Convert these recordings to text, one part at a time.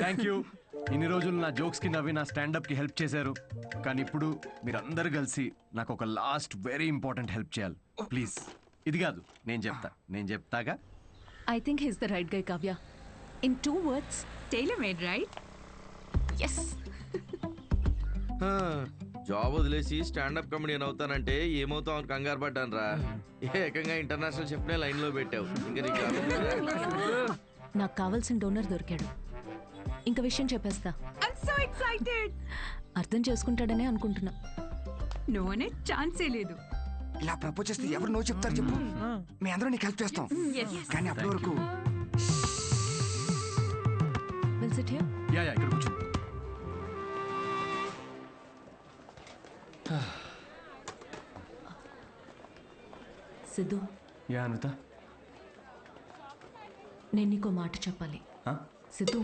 Thank you. ఇన్ని రోజులు నా జోక్స్ కి నవ్వి నా స్టాండప్ కి హెల్ప్ చేశారు. కానీ ఇప్పుడు మీరందరూ కలిసి నాకు ఒక లాస్ట్ వెరీ ఇంపార్టెంట్ హెల్ప్ చేయాలి ప్లీజ్. ఇది కాదు, నేను చెప్తాగా. I think he's the right guy, Kavya. In 2 words, tailor-made, right? yes. Job వదిలేసి స్టాండప్ కమెడియన్ అవుతానంటే ఏమవుతావు అని కంగారు పడ్డాను రా. ఏకంగా ఇంటర్నేషనల్ షెఫ్నే లైన్ లో పెట్టావు. ఇంకా నాకు కావాల్సిన డోనర్ దొరికాడు. ఇంకా విషయం చెప్పేస్తా. I'm so excited. అర్థం చేసుకుంటాడనే అనుకుంటున్నా. నో అనే ఛాన్సే లేదు. ఇలా ప్రపోజ్ చేస్తే ఎవరు నో చెప్తారు చెప్పు. మీ అందరూ నీకు హెల్ప్ చేస్తాం. కానీ అప్పటి వరకు Will sit here? యా ఇక్కడ కూర్చో. సిద్ధు, యా అనిత. నేను నీకో మాట చెప్పాలి. సిద్ధు,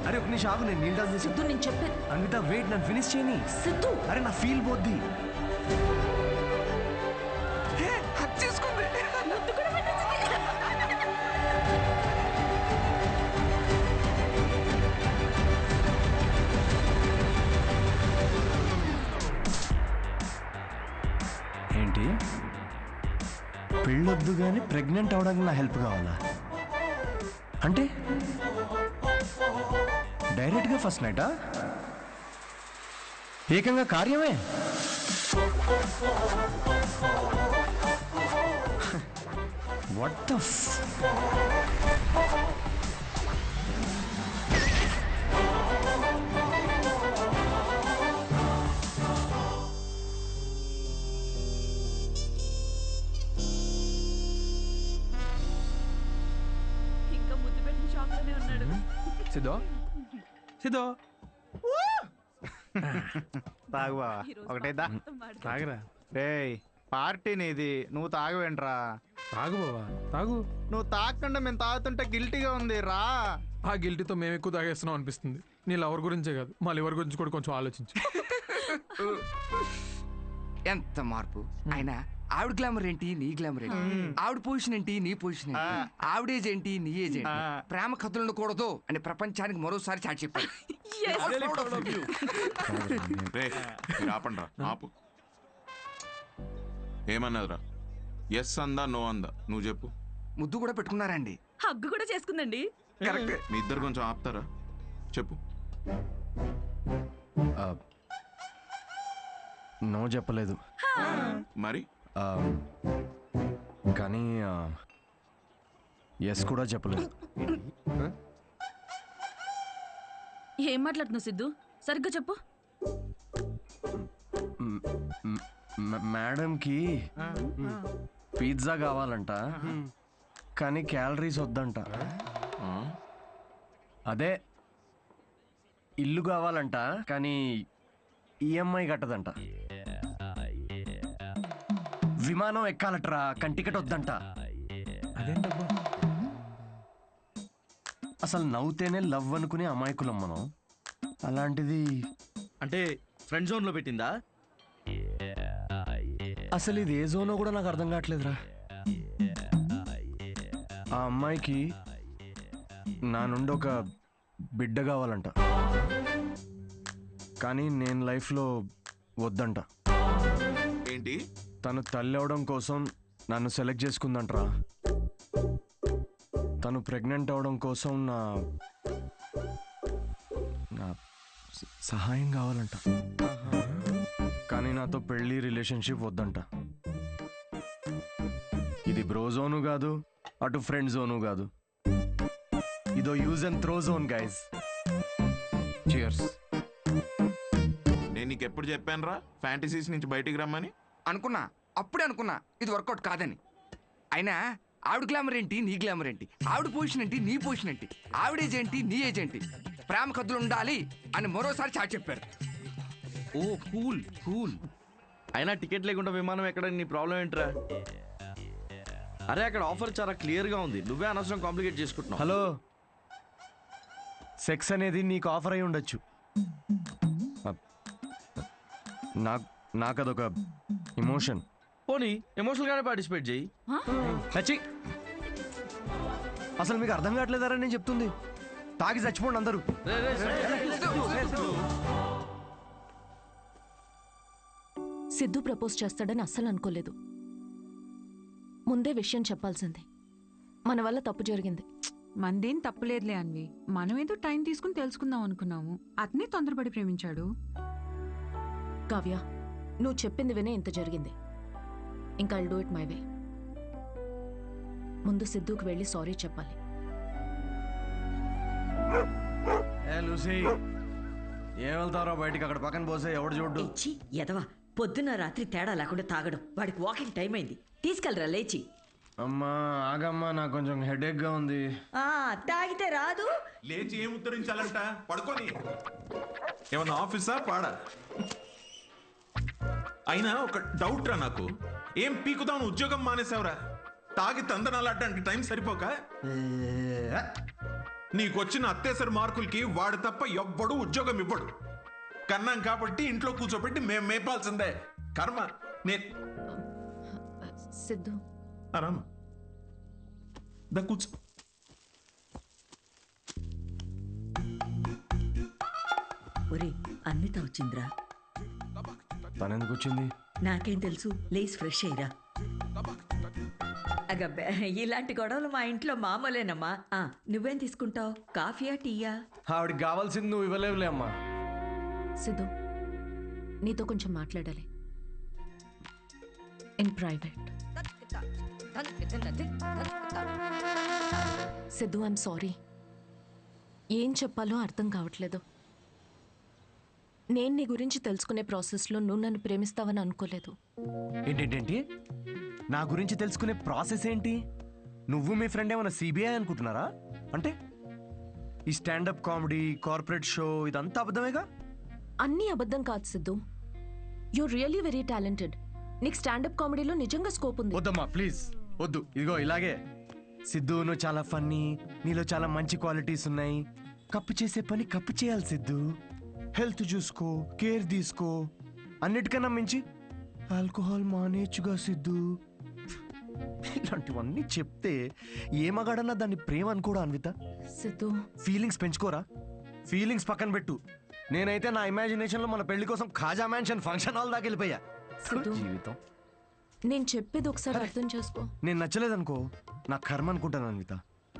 అరే ఒక నిమిషం ఆగు, నేను నీళ్ళు సిద్ధు, నేను చెప్పాను. అన్విత వెయిట్, నన్ను ఫినిష్ చేయని. సిద్ధు, అరే నా ఫీల్ పోద్ది. ఏంటి పెళ్ళొద్దు కానీ ప్రెగ్నెంట్ అవడానికి నా హెల్ప్ కావాలా? అంటే డైరెక్ట్గా ఫస్ట్ నైటా? ఏకంగా కార్యమే. వాట్ ద ఇంకా ముద్దు పెట్టిన షాక్ లోనే ఉన్నాడు. సిద్ధో తాగు బావా, ఒకటేదా తాగరా. రేయ్ పార్టీ నీది, నువ్వు తాగవేంట్రా? తాగు బావా, తాగు. నువ్వు తాగకుండా మేము తాగుతుంటే గిల్టీగా ఉంది రా. ఆ గిల్టీతో మేము ఎక్కువ తాగేస్తున్నాం అనిపిస్తుంది. నీ లవర్ గురించే కాదు, మా లివర్ గురించి కూడా కొంచెం ఆలోచించు. ఎంత మార్పు అయినా. ఆవిడ గ్లామర్ ఏంటి, నీ గ్లామర్ ఏంటి? ఆవిడ పొజిషన్ ఏంటి, నీ పొజిషన్ ఏంటి? ఆవిడ ఏజ్ ఏంటి, నీ ఏజ్ ఏంటి? ప్రేమ కథలు ఉండకూడదు అని ప్రపంచానికి మరోసారి చాటి చెప్పాడు. ఆపండ్రా, ఆపు. ఏమన్నదిరా? ఎస్ అందా, నో అందా? నువ్వు చెప్పు. ముద్దు కూడా పెట్టుకున్నారండి. హగ్గు కూడా చేసుకుందండి. కరెక్ట్. మీ ఇద్దరు కొంచెం ఆపుతారా? చెప్పు. నో చెప్పలేదు మరి. కానీ ఎస్ కూడా చెప్పలేదు. ఏం మాట్లాడుతున్నావు సిద్ధు? సరిగ్గా చెప్పు. మేడంకి పిజ్జా కావాలంట, కానీ క్యాలరీస్ వద్దంట. అదే ఇల్లు కావాలంట, కానీ ఈఎంఐ కట్టదంట. విమానం ఎక్కాలట్రా, కానీ టికెట్ వద్దంట. అదేంటబ్బా? అసలు నవ్వుతేనే లవ్ అనుకునే అమాయకులం మనం. అలాంటిది అంటే ఫ్రెండ్ జోన్ లో పెట్టిందా? అసలు ఇది ఏ జోనో కూడా నాకు అర్థం కావట్లేదురా. ఆ అమ్మాయికి నా నుండి ఒక బిడ్డ కావాలంట, కానీ నేను లైఫ్లో వద్దంట. ఏంటి? తను తల్లి అవడం కోసం నన్ను సెలెక్ట్ చేసుకుందంటరా. తను ప్రెగ్నెంట్ అవడం కోసం నా సహాయం కావాలంట. కానీ నాతో పెళ్లి రిలేషన్షిప్ వద్దంట. ఇది బ్రో జోను కాదు, అటు ఫ్రెండ్ జోను కాదు. ఇదో use and throw zone guys. Cheers. నేను నీకు ఎప్పుడు చెప్పాను రా ఫ్యాంటసీస్ నుంచి బయటికి రమ్మని? అనుకున్నా, అప్పుడే అనుకున్నా ఇది వర్కౌట్ కాదని. అయినా ఆవిడ గ్లామర్ ఏంటి, నీ గ్లామర్ ఏంటి? ఆవిడ పొజిషన్ ఏంటి, నీ పొజిషన్ ఏంటి? ఆవిడ ఏజ్ ఏంటి, నీ ఏజ్ ఏంటి? ప్రేమ కథలు ఉండాలి అని మరోసారి చాటి చెప్పారు. ఓ కూల్ కూల్. అయినా టికెట్ లేకుండా విమానం ఎక్కడ, నీ ప్రాబ్లం ఏంట్రా? అరే అక్కడ ఆఫర్ చాలా క్లియర్గా ఉంది, నువ్వే అనవసరం కాంప్లికేట్ చేసుకుంటున్నావు. హలో, సెక్స్ అనేది నీకు ఆఫర్ అయి ఉండొచ్చు. నాకు అదొక ఇమోషన్. పోనీ ఎమోషనల్గానే పార్టిసిపేట్ చేయి. చచ్చి, అసలు మీకు అర్థం కావట్లేదారా నేను చెప్తుంది? తాగి చచ్చిపోండి అందరూ. సిద్ధు ప్రపోజ్ చేస్తాడని అస్సలు అనుకోలేదు. ముందే విషయం చెప్పాల్సింది. మన వల్ల తప్పు జరిగింది. మందేం తప్పులేదులే అన్వి. మనం ఏదో టైం తీసుకుని తెలుసుకుందాం అనుకున్నాము. అతనే తొందరపడి ప్రేమించాడు. కావ్య, నువ్వు చెప్పింది వినే ఇంత జరిగింది. ఇంకా I'll do it my way. ముందు సిద్ధుకి వెళ్ళి సారీ చెప్పాలి. లూసీ, ఏం వెళ్తారో బయటికి, అక్కడ పక్కన పోసే ఎవడు చూడ్డు. ఇచ్చి ఎదవా, పొద్దున్న రాత్రి తేడా లేకుండా తాగడం. వాడికి వాకింగ్ టైం అయింది, తీసుకెళ్ళరా లేచి. అమ్మా ఆగమ్మా, నాకు కొంచెం హెడేక్ గా ఉంది. తాగితే రాదు. లేచి ఏం ఉత్తరించాలంట? పడుకొని ఏమన్నా ఆఫీసా పాడా? అయినా ఒక డౌట్ రా నాకు, ఏం పీకుదాం ఉద్యోగం మానేసావురా? తాగి తందనాలాడడానికి టైం సరిపోక నీకొచ్చిన అత్తేసరి మార్కులకి వాడు తప్ప ఎవ్వడు ఉద్యోగం ఇవ్వడు. కన్నాం కాబట్టి ఇంట్లో కూర్చోబెట్టి మేము మేపాల్సిందే. కర్మ. సిద్ధు, ఆరామా దా కూర్చో. ఒరే అన్విత వచ్చిందిరా. తనెందుకు వచ్చింది? నాకేం తెలుసు, లేచి ఫ్రెష్ అయ్యిరా. అగబ్బే, ఇలాంటి గొడవలు మా ఇంట్లో మామూలేనమ్మా. నువ్వేం తీసుకుంటావు, కాఫీయా టీయా? ఆవిడకి కావాల్సింది నువ్వు ఇవ్వలేవులే అమ్మా. సిద్ధు, నీతో కొంచెం మాట్లాడాలి. In private. Siddhu, I'm sorry. ఏం చెప్పాలో అర్థం కావట్లేదు. నేను నీ గురించి తెలుసుకునే ప్రాసెస్లో నువ్వు నన్ను ప్రేమిస్తావని అనుకోలేదు. ఏంటేంటి? నా గురించి తెలుసుకునే ప్రాసెస్ ఏంటి? నువ్వు మీ ఫ్రెండ్ ఏమైనా సిబిఐ అనుకుంటున్నారా? అంటే ఈ స్టాండప్ కామెడీ, కార్పొరేట్ షో ఇదంతా అబద్ధమేగా? అన్నీ అబద్ధం కాదు Siddhu. You really very talented. నీకు స్టాండప్ కామెడీలో నిజంగా స్కోప్ ఉంది. వద్దమ్మా ప్లీజ్ వద్దు. ఇదిగో ఇలాగే. సిద్ధు, నువ్వు చాలా ఫన్నీ, నీలో చాలా మంచి క్వాలిటీస్ ఉన్నాయి. కప్పు చేసే పని కప్పు చేయాలి సిద్ధు. హెల్త్ చూసుకో, కేర్ తీసుకో. అన్నిటికన్నా మించి ఆల్కహాల్ మానేచ్చుగా సిద్ధు. ఇలాంటివన్నీ చెప్తే ఏ మగాడన్నా దాన్ని ప్రేమ అనుకోడా అన్విత? సిద్ధు, ఫీలింగ్స్ పెంచుకోరా? ఫీలింగ్స్ పక్కన పెట్టు. నేనైతే నా ఇమాజినేషన్ లో మన పెళ్లి కోసం ఖాజా మ్యాన్షన్ ఫంక్షన్ హాల్ దాకా వెళ్ళిపోయా. సిద్ధు, జీవితం. నేను చెప్పేది ఒకసారి అర్థం చేసుకో. నేను నచ్చలేదనుకో, నా కర్మ అనుకుంటాను అన్విత.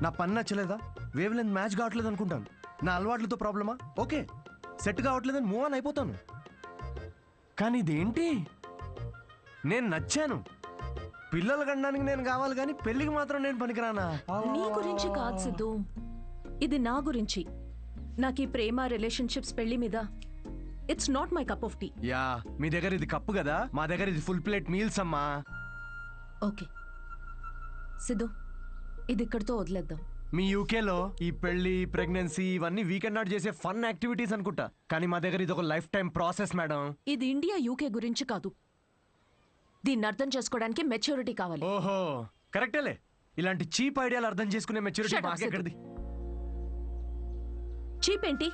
నా పని నచ్చలేదా, వేవ్ లెంత్ మ్యాచ్ కావట్లేదు అనుకుంటాను. నా అలవాట్లతో ప్రాబ్లమా? ఓకే, సెట్ కావట్లేదని మూవ్ ఆన్ అయిపోతాను. కానీ ఇదేంటి, నేను నచ్చాను. పిల్లలు కనడానికి నేను కావాలి కానీ పెళ్లికి మాత్రం నేను పనికిరానా? నీ గురించి కాదు సిద్ధు, ఇది నా గురించి. నాకు ఈ ప్రేమ, రిలేషన్షిప్స్, పెళ్లి మీద it's not my cup of tea. Yeah, మీ దగ్గర ఇది కప్పు కదా, మా దగ్గర ఇది ఫుల్ ప్లేట్ మీల్స్ అమ్మా. ఓకే సిద్ధు, ఇది ఇక్కడితో వదిలేద్దాం. మీ యూకేలో ఈ పెళ్లి, ప్రెగ్నెన్సీ ఇవన్నీ వీకెండ్ నాట్ చేసే ఫన్ యాక్టివిటీస్ అనుకుంటా. కానీ మా దగ్గర ఇది ఒక లైఫ్ టైం ప్రాసెస్ మేడం. ఇది ఇండియా, యూకే గురించి కాదు. దీన్ని అర్థం చేసుకోవడానికి మెచ్యూరిటీ కావాలి. ఓహో కరెక్టేలే. ఇలాంటి చీప్ ఐడియాలు అర్థం చేసుకునే మెచ్యూరిటీ Shut up, మాకెక్కడిది? చీప్ ఏంటి?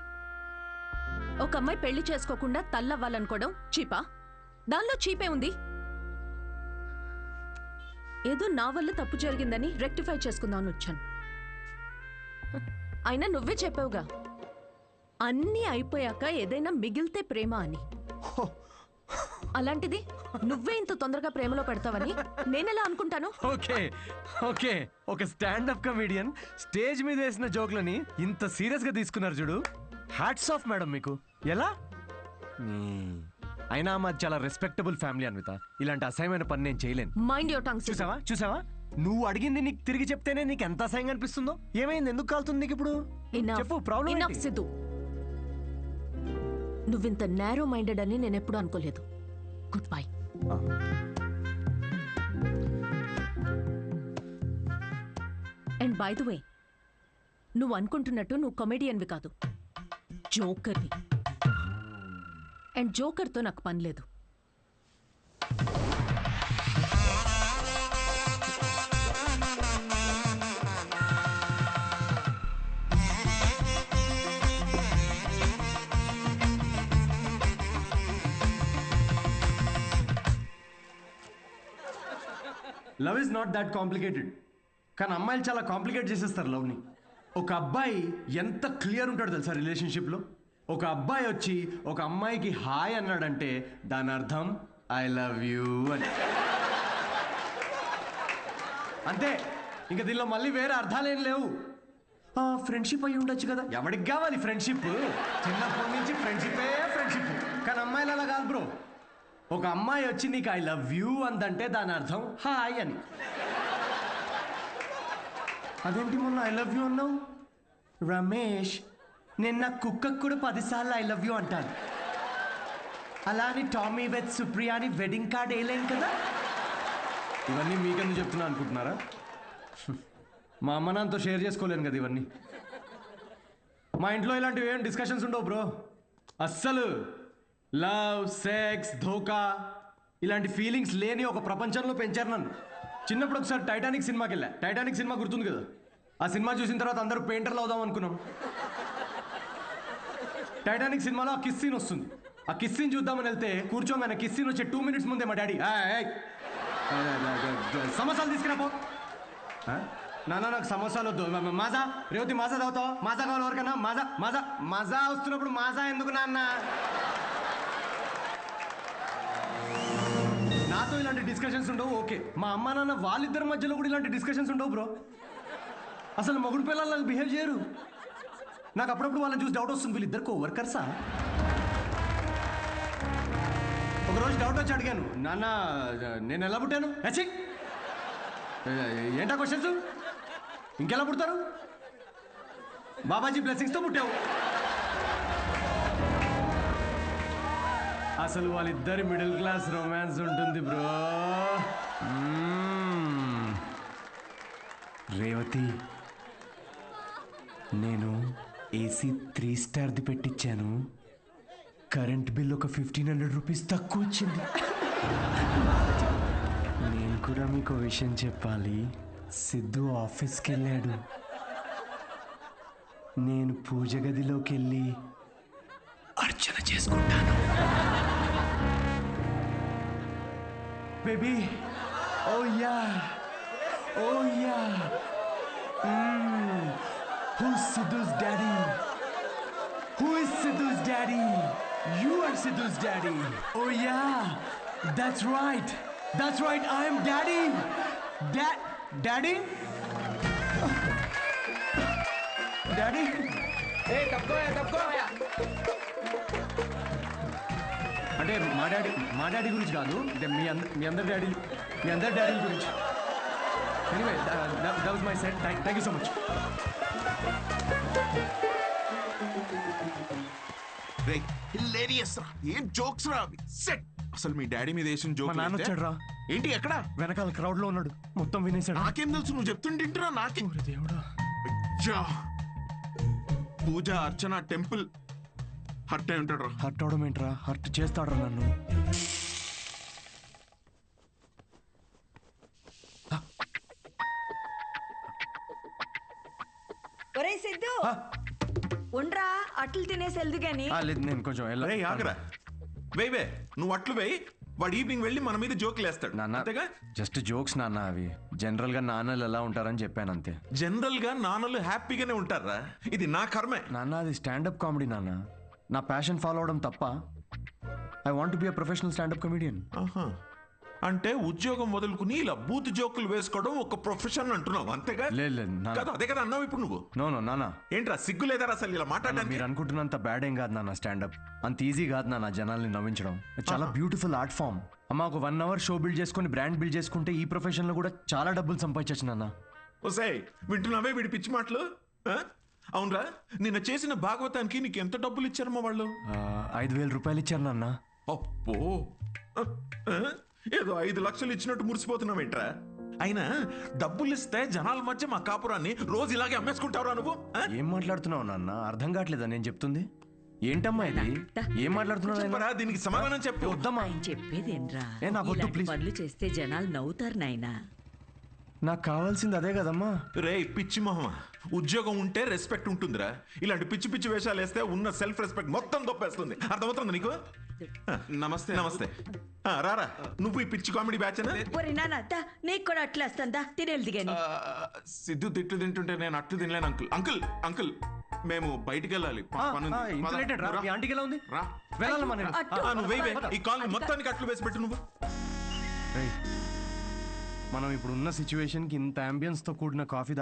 ఒక అమ్మాయి పెళ్లి చేసుకోకుండా తల్లవ్వాలనుకోవడం చీపా? దానిలో చీపే ఉంది. ఏదో నా వల్ల తప్పు జరిగిందని రెక్టిఫై చేసుకుందామని వచ్చాను. అయినా నువ్వే చెప్పావుగా, అన్నీ అయిపోయాక ఏదైనా మిగిలితే ప్రేమ అని. అలాంటిది నువ్వే ఇంత తొందరగా ప్రేమలో పెడతావని నేనెలా అనుకుంటాను? ఓకే ఓకే, ఒక స్టాండప్ కమెడియన్ స్టేజ్ మీద వేసిన జోక్లని ఇంత సీరియస్ గా తీసుకున్నారు చూడు. హ్యాట్స్ ఆఫ్ మేడం మీకు. ఎలా? అయినా మాది చాలా రెస్పెక్టబుల్ ఫ్యామిలీ అన్విత. ఇలాంటి అసహ్యమైన పని నేను చేయలేను. Mind your tongue. చూసావా నువ్వు అడిగింది నీకు తిరిగి చెప్తేనే నీకు ఎంత అసహ్యంగా అనిపిస్తుందో. ఏమైంది, ఎందుకు కాలుతుంది నీకు ఇప్పుడు? చెప్పు, ప్రాబ్లం ఏంటి? సిద్ధు, నువ్వింత నేరో మైండెడ్ అని నేను ఎప్పుడు అనుకోలేదు. Good bye. And by the way, నువ్వు అనుకుంటున్నట్టు నువ్వు కమెడియన్వి కాదు, జోకర్వి. అండ్ జోకర్తో నాకు పని లేదు. Love is not that complicated. కానీ అమ్మాయిలు చాలా కాంప్లికేట్ చేసేస్తారు లవ్ని. ఒక అబ్బాయి ఎంత క్లియర్ ఉంటాడు తెలుసా రిలేషన్షిప్లో? ఒక అబ్బాయి వచ్చి ఒక అమ్మాయికి హాయ్ అన్నాడంటే దాని అర్థం ఐ లవ్ యూ అని. అంతే, ఇంకా దీనిలో మళ్ళీ వేరే అర్థాలేం లేవు. ఫ్రెండ్షిప్ అయి ఉండొచ్చు కదా. ఎవరికి కావాలి ఫ్రెండ్షిప్? చిన్నప్పటి నుంచి ఫ్రెండ్షిపే ఫ్రెండ్షిప్. కానీ అమ్మాయిలు అలా కాదు బ్రో. ఒక అమ్మాయి వచ్చి నీకు ఐ లవ్ యూ అందంటే దాని అర్థం హాయ్ అని. అదేంటి మొన్న ఐ లవ్ యూ అన్నావు? రమేష్, నేను నా కుక్కకు కూడా 10 సార్లు ఐ లవ్ యూ అంటాను. అలా అని టామీ విత్ సుప్రియా అని వెడ్డింగ్ కార్డ్ వేయలేం కదా. ఇవన్నీ మీకెందుకు చెప్తున్నా అనుకుంటున్నారా? మా అమ్మ నాన్నతో షేర్ చేసుకోలేను కదా ఇవన్నీ. మా ఇంట్లో ఇలాంటివి ఏం డిస్కషన్స్ ఉండవు బ్రో. అస్సలు లవ్, సెక్స్, ధోకా ఇలాంటి ఫీలింగ్స్ లేని ఒక ప్రపంచంలో పెంచారు నన్ను. చిన్నప్పుడు ఒకసారి టైటానిక్ సినిమాకి వెళ్ళా. టైటానిక్ సినిమా గుర్తుంది కదా? ఆ సినిమా చూసిన తర్వాత అందరూ పెయింటర్లు అవుదాం అనుకున్నాం. టైటానిక్ సినిమాలో ఆ కిస్ సీన్ వస్తుంది. ఆ కిస్ సీన్ చూద్దామని వెళ్తే కూర్చోగానే కిస్ సీన్ వచ్చే 2 minutes ముందే మా డాడీ సమోసాలు తీసుకురాపో. నాన్న నాకు సమోసాలు వద్దు. మాజా రేవతి మాజా తాగుతావు? మాజా కావాలి ఎవరికన్నా? మాజా మాజా మాజా వస్తున్నప్పుడు మాజా ఎందుకు నాన్న? నాతో ఇలాంటి డిస్కషన్స్ ఉండవు ఓకే. మా అమ్మ నాన్న వాళ్ళిద్దరి మధ్యలో కూడా ఇలాంటి డిస్కషన్స్ ఉండవు బ్రో. అసలు మొగుడు పిల్లలు బిహేవ్ చేయరు. నాకు అప్పుడప్పుడు వాళ్ళని చూసి డౌట్ వస్తుంది, వీళ్ళిద్దరు కోవర్కర్సా? ఒకరోజు డౌట్ వచ్చి అడిగాను, నాన్న నేను ఎలా పుట్టాను? ఏంటా క్వశ్చన్స్? ఇంకెలా పుడతారు? బాబాజీ బ్లెస్సింగ్స్తో పుట్టావు. అసలు వాళ్ళిద్దరి మిడిల్ క్లాస్ రొమాన్స్ ఉంటుంది బ్రో. రేవతి, నేను ఏసీ 3 స్టార్ది పెట్టించాను. కరెంట్ బిల్ ఒక 1500 రూపీస్ తక్కువ వచ్చింది. నేను కూడా మీకు విషయం చెప్పాలి. సిద్ధు ఆఫీస్కి వెళ్ళాడు. నేను పూజ గదిలోకి వెళ్ళి అర్చన చేసుకుంటాను. Baby, oh yeah, oh yeah. Who's Sidhu's daddy? Who is Sidhu's daddy? You are Sidhu's daddy. Oh yeah, that's right. That's right, I am daddy. Daddy? Daddy? ఏ తప్పుకో. అంటే మా డాడీ గురించి కాదు, అంటే మీ అందరి డాడీ గురించి. Anyway, that was my set. Thank you so much. Hilarious రా, ఏం జోక్స్ రా అవి. సెట్. అసలు మీ డాడీ మీద వేసిన మా జోక్ నాన్న వచ్చాడు రా. ఏంటి ఎక్కడ? వెనకాల క్రౌడ్ లో ఉన్నాడు, మొత్తం వినేశాడు. నాకేం తెలుసు, నువ్వు చెప్తుంటేంటురా నాకే. దేవుడా. అయ్యా, పూజ అర్చన టెంపుల్ హర్ట్ అయి ఉంటాడు రా. హర్ట్ అవడం ఏంట్రా? హర్ట్ చేస్తాడు నన్ను. ఒరే సిద్ధు, ఉండ్రా, అట్లు తినేసి వెళ్దు గాని. లేదు, నేను కొంచెం రేయ్ ఆగరా, వేవే నువ్వు అట్లు వేయి. వాడు ఈవినింగ్ వెళ్ళి మన మీద జోకులు వేస్తాడు. అంతేగా? జస్ట్ జోక్స్ నాన్న అవి. జనరల్ గా నాన్నలు ఎలా ఉంటారని చెప్పాను అంతే. జనరల్ గా నాన్నలు హ్యాపీగానే ఉంటారా? ఇది నా కర్మే నాన్న. అది స్టాండప్ కామెడీ నాన్న. నా ప్యాషన్ ఫాలో అవడం తప్ప. I want be a professional stand-up comedian. అంటే ఉద్యోగం వదులుకుని ఇలా బూత్ జోకులు వేసుకోవడం ఒక ప్రొఫెషన్ అంటున్నావు అంతేగా లేదు లేదు నాన్న. కదా అదే కదా అన్నావు ఇప్పుడు నువ్వు నో నో నాన్న, ఏంట్రా సిగ్గు లేదా అసలు ఇలా నాన్న, మాట్లాడడానికి మీరు అనుకుంటున్నంత బ్యాడ్ ఏం కాదు నాన్న స్టాండప్. అంత ఈజీ కాదు నాన్న జనాల్ని నవ్వించడం. చాలా బ్యూటిఫుల్ ఆర్ట్ ఫామ్. అమ్మ ఒక 1 hour షో బిల్డ్ చేసుకుని బ్రాండ్ బిల్డ్ చేసుకుంటే ఈ ప్రొఫెషన్ లో కూడా చాలా డబ్బులు సంపాదించచ్చు నాన్న. ఒసే వింటున్నావే వీడి పిచ్చి మాటలు ఆ? అవునరా నిన్న చేసిన భాగవతానికి నీకు ఎంత డబ్బులు ఇచ్చారమ్మా వాళ్ళు 5,000 రూపాయలు ఇచ్చారు నాన్న. అప్పో ఆ? ఏదో 5 లక్షలు ఇచ్చినట్టు మురిసిపోతున్నావేంట్రా అయినా డబ్బులు ఇస్తే జనాల మధ్య మా కాపురాన్ని రోజు ఇలాగే అమ్మేసుకుంటావురా నువ్వు ఆ? ఏం మాట్లాడుతున్నావు నాన్న? అర్థం కావట్లేదా నేను చెప్తుంది? ఏంటమ్మా ఇది? ఏం మాట్లాడుతున్నావు నాయనా? చెప్పరా, దీనికి సమాధానం చెప్పు వద్దమ్మా, ఆయన చెప్పేదేంరా ఏ, నాకు వద్దు, ఇలాంటి ప్లీజ్. పనులు చేస్తే జనాలు నవ్వుతారు నాయనా. నాకు కావాల్సింది అదే కదమ్మా. రే పిచ్చి మొహమా ఉద్యోగం ఉంటే రెస్పెక్ట్ ఉంటుందిరా ఇలాంటి పిచ్చి పిచ్చి వేషాలు వేస్తే ఉన్న సెల్ఫ్ రెస్పెక్ట్ మొత్తం దొప్పేస్తుంది అర్థమవుతుంది నీకు ఆ, నమస్తే నమస్తే ఆ, రారా నువ్వు ఈ పిచ్చి కామెడీ బ్యాచ్ ఒరి నాన్న దా, నీకు కూడా అట్లా వస్తుందా తినేది గాని. సిద్ధు తిట్లు తింటుంటే నేను అట్లు తినలేను అంకుల్ అంకుల్ అంకుల్ మేము బయటికి వెళ్ళాలి పనుంది. ఇంత పద, లేట్ రా. రా. మీ ఆంటీకి ఎలా ఉంది? రా. వెళ్ళాలమ్మా నేను. ఆ, నువ్వు వేయి, వేయి. ఈ కాల్ మొత్తానికి అట్లు వేసి పెట్టు నువ్వు రేయ్, మనం ఇప్పుడు ఉన్న సిచ్యువేషన్కి ఇంత అంబియన్స్తో కూడిన కాఫీ